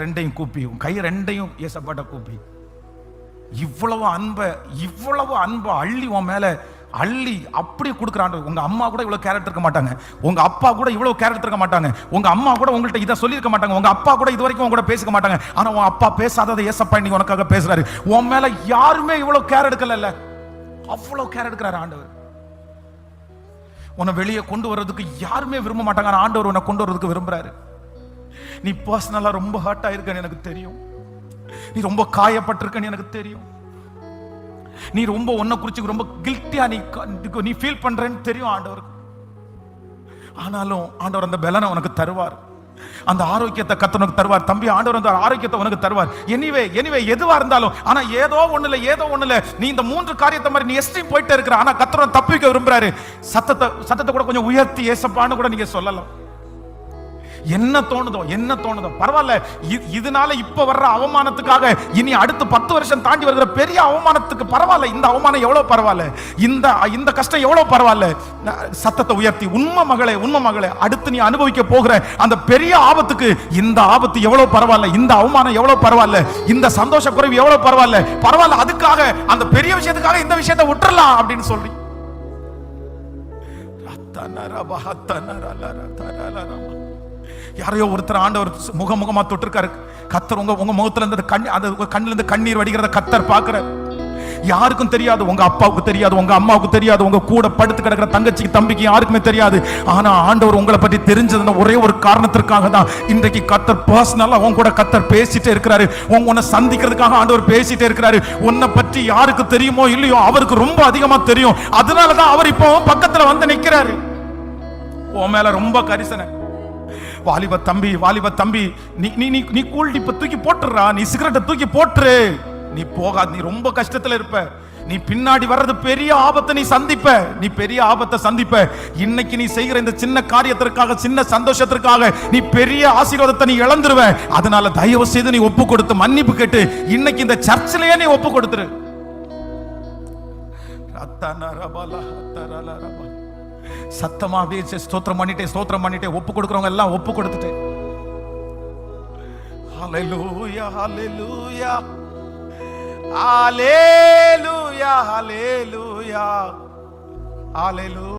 ரெண்டையும் கூப்பி, உன் கை ரெண்டையும் ஏசப்பாட்ட கூப்பி, இவ்வளவு அன்பை அள்ளி உன் மேல அள்ளி அப்படி கொடுக்குறான். உங்க அம்மா கூட இவ்வளவு கேரக்டர் இருக்க மாட்டாங்க, உங்க அப்பா கூட இவ்வளவு கேரக்டர் இருக்க மாட்டாங்க, உங்க அம்மா கூட உங்கள்கிட்ட இதை சொல்லியிருக்க மாட்டாங்க, உங்க அப்பா கூட இது வரைக்கும் உங்க கூட பேசிக்க மாட்டாங்க. ஆனா உன் அப்பா பேசாததை ஏசப்பா இன்னைக்கு உனக்காக பேசுறாரு. உன் மேல யாருமே இவ்வளவு கேர் எடுக்கல, அவ்வளவு கேர் எடுக்கிறாரு ஆண்டவர். உன்னை வெளியே கொண்டு வர்றதுக்கு யாருமே விரும்ப மாட்டாங்க, ஆனா ஆண்டவர் உன்னை கொண்டு வர்றதுக்கு விரும்புறாரு. நீ பர்சனலா ரொம்ப ஹர்ட் ஆயிருக்கன்னு எனக்கு தெரியும், நீ ரொம்ப காயப்பட்டிருக்கன்னு எனக்கு தெரியும், நீ ரொம்ப உன்னை குறிச்சு ரொம்ப கில்ட்டியா நீ ஃபீல் பண்றேன்னு தெரியும் ஆண்டவருக்கு. ஆனாலும் ஆண்டவர் அந்த பலனை உனக்கு தருவார், அந்த ஆரோக்கியத்தை கர்த்தர் உனக்கு தருவார். தம்பி, ஆண்டவர் அந்த ஆரோக்கியத்தை உனக்கு தருவார். எனிவே எதுவா இருந்தாலும், ஆனா ஏதோ ஒண்ணுல நீ இந்த 3 காரியத்தை மாதிரி நீ எஸ்ட்ரீம் போயிட்டே இருக்கிற, ஆனா கர்த்தர் தப்பிக்க விரும்புறாரு. சத்தத்தை கூட கொஞ்சம் உயர்த்தி ஏசப்பான்னு கூட நீங்க சொல்லலாம். என்ன தோணுதோ பரவாயில்ல. இதனால இப்ப வர்ற அவமானத்துக்காக இனி அடுத்து 10 வருஷம் தாண்டி வருகிற பெரிய அவமானத்துக்கு பரவாயில்ல, இந்த அவமானம் எவ்வளவு பரவாயில்ல, இந்த கஷ்டம் எவ்வளவு பரவாயில்ல. சத்தத்தை உயர்த்தி, உண்மை மகளே, அடுத்து நீ அனுபவிக்க போகிற அந்த பெரிய ஆபத்துக்கு இந்த ஆபத்து எவ்வளவு பரவாயில்ல, இந்த அவமானம் எவ்வளவு பரவாயில்ல, இந்த சந்தோஷ குறைவு எவ்வளவு பரவாயில்ல. அதுக்காக அந்த பெரிய விஷயத்துக்காக இந்த விஷயத்தை விட்டுறலாம் அப்படின்னு சொல்லி யாரையோ ஒருத்தர் ஆண்டவர் முகமா தொட்டிருக்காரு. கர்த்தர் உங்க முகத்துல இருந்து கண்ணில இருந்து கண்ணீர் வடிக்கிறத கர்த்தர் பார்க்கிறார். யாருக்கும் தெரியாது, உங்க அப்பாவுக்கு தெரியாது, உங்க அம்மாவுக்கு தெரியாது, உங்க கூட படுத்து கிடக்கிற தங்கச்சிக்கு தம்பிக்கு யாருக்குமே தெரியாது. ஆனா ஆண்டவர் உங்களை பற்றி தெரிஞ்சதுன்னா ஒரே ஒரு காரணத்திற்காக தான் இன்றைக்கு கர்த்தர் பர்சனலா உங்க கூட கர்த்தர் பேசிட்டே இருக்கிறாரு. உன்னை சந்திக்கிறதுக்காக ஆண்டவர் பேசிட்டே இருக்கிறாரு. உன்னை பற்றி யாருக்கு தெரியுமோ இல்லையோ அவருக்கு ரொம்ப அதிகமா தெரியும். அதனாலதான் அவர் இப்போ பக்கத்துல வந்து நிக்கிறாரு. உன் மேல ரொம்ப கரிசனை. வாலிப தம்பி, நீ கூல் டிப்ப தூக்கி போட்டுறா, நீ சிகரெட்டை தூக்கி போட்டுரு, நீ போகாது, நீ ரொம்ப கஷ்டத்துல இருப்ப, நீ பின்னாடி வர்றது பெரிய ஆபத்தை நீ சந்திப்ப. இன்னைக்கு நீ செய்கிற இந்த சின்ன காரியத்திற்காக, சின்ன சந்தோஷத்திற்காக நீ பெரிய ஆசீர்வாதத்தை நீ இழந்துருவ. அதனால தயவு செய்து நீ ஒப்பு கொடுத்து மன்னிப்பு கேட்டு இன்னைக்கு இந்த சர்ச்சிலேயே நீ ஒப்பு கொடுத்துரு. சத்தமா ஸ்தோத்திரம் பண்ணிட்டே ஒப்பு கொடுக்கிறவங்க எல்லாம் ஒப்பு கொடுத்துட்டு, ஹல்லேலூயா ஹல்லேலூயா ஹல்லேலூயா ஹல்லேலூயா ஹல்லேலூயா.